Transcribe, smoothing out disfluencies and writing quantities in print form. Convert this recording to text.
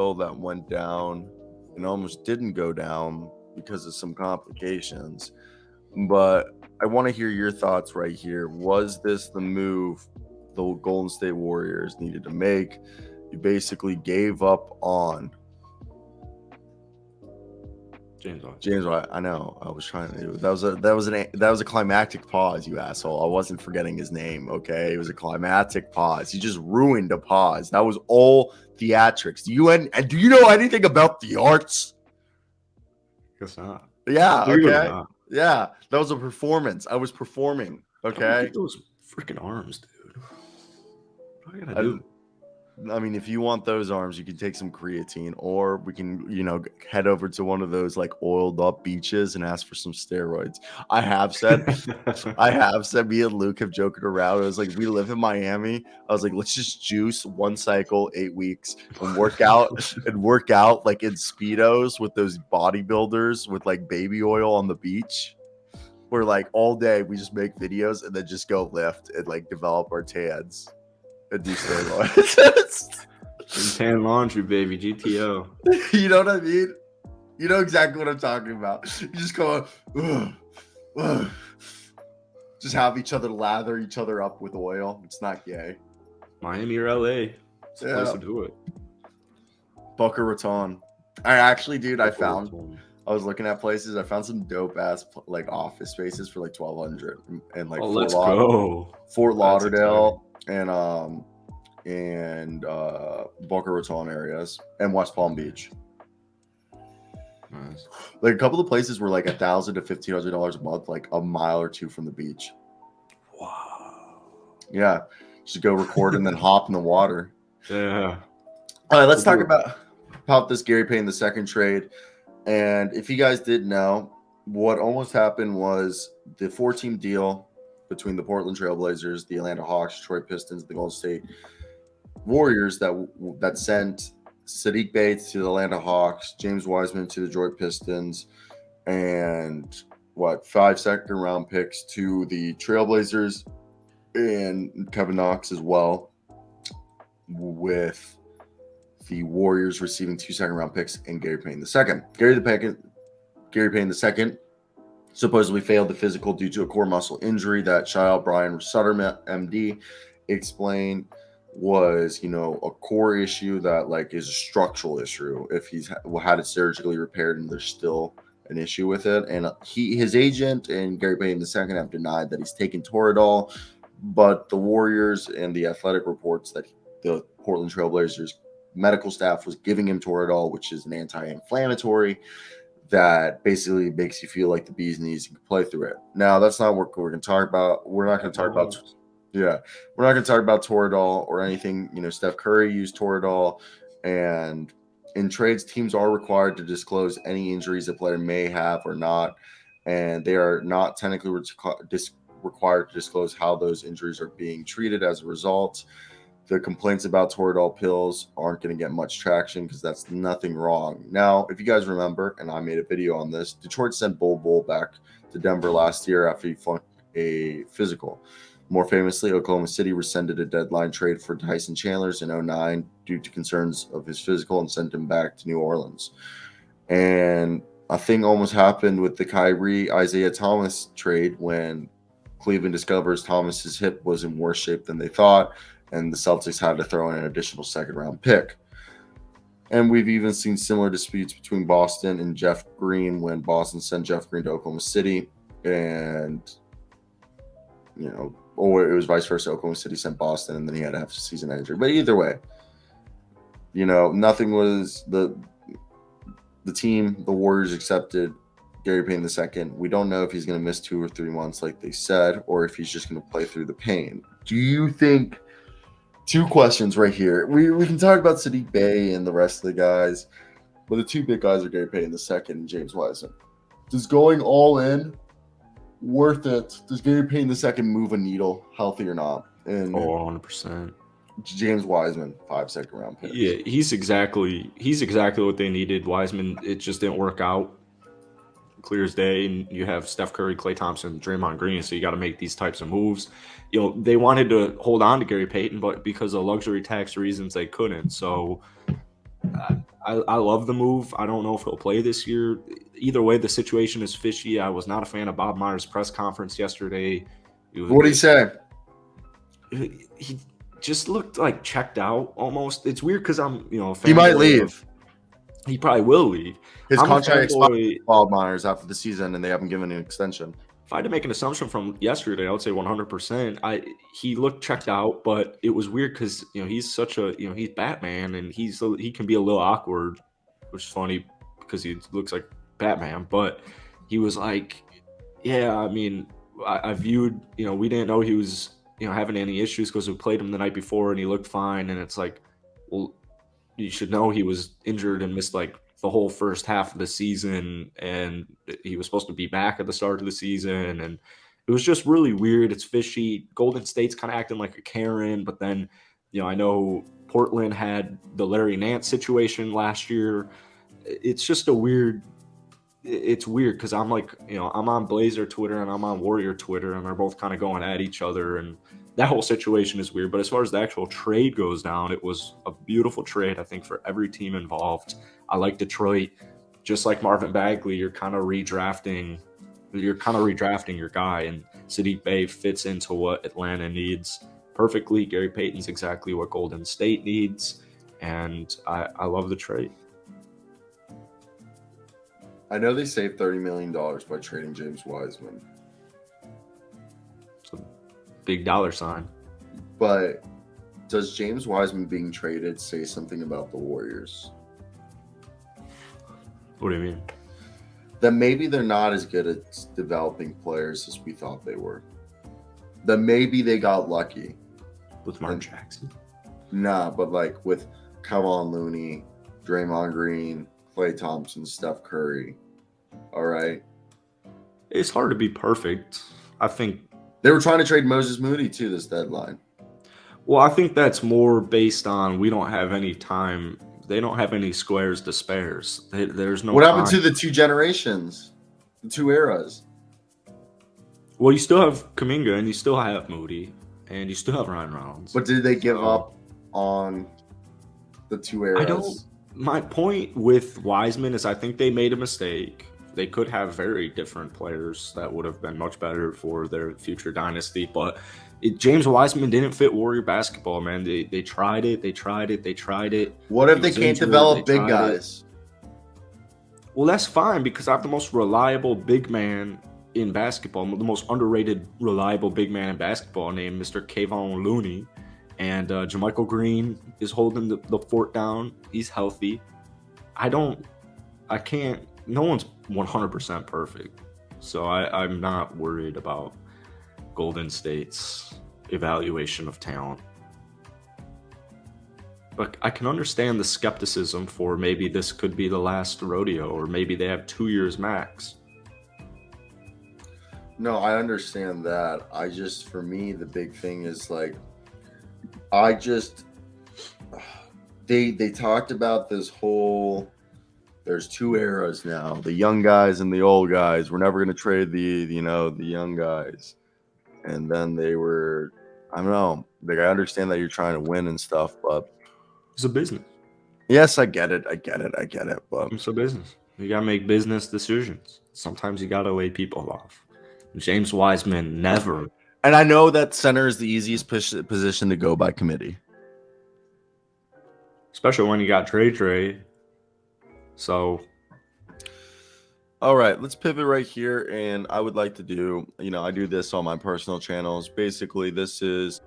bill that went down and almost didn't go down because of some complications. But I want to hear your thoughts right here. Was this the move the Golden State Warriors needed to make? You basically gave up on James. I know. I was trying to. That was a climactic pause, you asshole. I wasn't forgetting his name. Okay, it was a climactic pause. You just ruined a pause. That was all theatrics. Do you know anything about the arts? Guess not. Yeah. Okay. Not. Yeah, that was a performance. I was performing. Okay. Get those freaking arms, dude. What do I gotta do? I mean, if you want those arms, you can take some creatine, or we can, head over to one of those like oiled up beaches and ask for some steroids. I have said, me and Luke have joked around. I was like, we live in Miami. I was like, let's just juice one cycle, 8 weeks, and work out like in Speedos with those bodybuilders with like baby oil on the beach. Where like all day we just make videos and then just go lift and like develop our tans. And do steroids. Tan laundry, baby. GTO. You know what I mean? You know exactly what I'm talking about. You just go, just have each other lather each other up with oil. It's not gay. Miami or LA. It's the place to do it. Boca Raton. I actually, dude, I was looking at places. I found some dope ass like office spaces for like $1,200 and like Fort Lauderdale. And Boca Raton areas and West Palm Beach. Nice. Like a couple of places were like $1,000 to $1,500 a month, like a mile or two from the beach. Wow. Yeah, just go record and then hop in the water. Yeah. All right, let's talk about this Gary Payton II trade. And if you guys didn't know, what almost happened was the 4-team deal between the Portland Trailblazers, the Atlanta Hawks, Detroit Pistons, the Golden State Warriors that sent Saddiq Bey to the Atlanta Hawks, James Wiseman to the Detroit Pistons, and 5 second-round picks to the Trailblazers and Kevin Knox as well, with the Warriors receiving 2 second-round picks and Gary Payton II. Gary Payton II supposedly failed the physical due to a core muscle injury that Shail Brian Sutter, MD, explained was, a core issue that like is a structural issue. If he's had it surgically repaired and there's still an issue with it, and his agent and Gary Payton II have denied that he's taken Toradol, but the Warriors and the Athletic reports that the Portland Trailblazers medical staff was giving him Toradol, which is an anti-inflammatory that basically makes you feel like the bee's knees. You can play through it. Now, that's not what we're going to talk about. We're not going to talk about Toradol or anything. Steph Curry used Toradol, and in trades, teams are required to disclose any injuries a player may have or not, and they are not technically required to disclose how those injuries are being treated as a result. The complaints about Toradol pills aren't going to get much traction because that's nothing wrong. Now, if you guys remember, and I made a video on this, Detroit sent Bull back to Denver last year after he flunked a physical. More famously, Oklahoma City rescinded a deadline trade for Tyson Chandler in 2009 due to concerns of his physical and sent him back to New Orleans. And a thing almost happened with the Kyrie Isaiah Thomas trade when Cleveland discovers Thomas's hip was in worse shape than they thought, and the Celtics had to throw in an additional second-round pick. And we've even seen similar disputes between Boston and Jeff Green when Boston sent Jeff Green to Oklahoma City, and, or it was vice versa. Oklahoma City sent Boston, and then he had to have a season injury. But either way, nothing was the team, the Warriors accepted Gary Payton II. We don't know if he's going to miss 2 or 3 months like they said, or if he's just going to play through the pain. Do you think... 2 questions right here. We can talk about Saddiq Bey and the rest of the guys, but the 2 big guys are Gary Payton II and James Wiseman. Does going all in worth it? Does Gary Payton II move a needle, healthy or not? And 100%. James Wiseman, 5 second-round picks. Yeah, he's exactly what they needed. Wiseman, it just didn't work out. Clear as day, and you have Steph Curry, Klay Thompson, Draymond Green, so you got to make these types of moves. They wanted to hold on to Gary Payton, but because of luxury tax reasons, they couldn't. So I love the move. I don't know if he'll play this year. Either way, the situation is fishy. I was not a fan of Bob Myers' press conference yesterday. What did he say? He just looked like checked out almost. It's weird because I'm, a fan. He might leave. He probably will leave. His contract expires with Bob Myers after the season, and they haven't given an extension. If I had to make an assumption from yesterday, I would say 100%. He looked checked out, but it was weird because he's such a he's Batman, and he can be a little awkward, which is funny because he looks like Batman. But he was like, yeah, I mean, I viewed we didn't know he was having any issues because we played him the night before and he looked fine, and it's like, well, you should know he was injured and missed like the whole first half of the season, and he was supposed to be back at the start of the season, and it was just really weird. It's fishy. Golden State's kind of acting like a Karen, but then I know Portland had the Larry Nance situation last year. It's just it's weird because I'm like, I'm on Blazer Twitter and I'm on Warrior Twitter, and they're both kind of going at each other, and that whole situation is weird. But as far as the actual trade goes down, it was a beautiful trade, I think, for every team involved. I like Detroit. Just like Marvin Bagley, you're kind of redrafting your guy, and Sadiq Bey fits into what Atlanta needs perfectly. Gary Payton's exactly what Golden State needs, and I love the trade. I know they saved $30 million by trading James Wiseman. It's a big dollar sign. But does James Wiseman being traded say something about the Warriors? What do you mean? That maybe they're not as good at developing players as we thought they were. That maybe they got lucky. With Mark Jackson? Nah, but like with Kevon Looney, Draymond Green, Klay Thompson, Steph Curry. All right. It's hard to be perfect. I think they were trying to trade Moses Moody too this deadline. Well, I think that's more based on we don't have any time. They don't have any squares to spares. There's no. What happened to the two generations, the two eras? Well, you still have Kuminga, and you still have Moody, and you still have Ryan Reynolds. But did they give up on the two eras? My point with Wiseman is I think they made a mistake. They could have very different players that would have been much better for their future dynasty, but James Wiseman didn't fit Warrior basketball, man. They tried it. What if they can't develop big guys? Well, that's fine because I have the most reliable big man in basketball, the most underrated, reliable big man in basketball named Mr. Kevon Looney. And JaMychal Green is holding the fort down. He's healthy. No one's 100% perfect. So I'm not worried about Golden State's evaluation of talent. But I can understand the skepticism for maybe this could be the last rodeo, or maybe they have 2 years max. No, I understand that. For me, the big thing is like, they talked about this whole, there's two eras now, the young guys and the old guys. We're never going to trade the young guys. And then they were, I don't know, like I understand that you're trying to win and stuff, but it's a business. Yes, I get it. But it's a business. You got to make business decisions. Sometimes you got to lay people off. James Wiseman never. And I know that center is the easiest position to go by committee. Especially when you got Trey. So. All right, let's pivot right here. And I would like to do, I do this on my personal channels. Basically, this is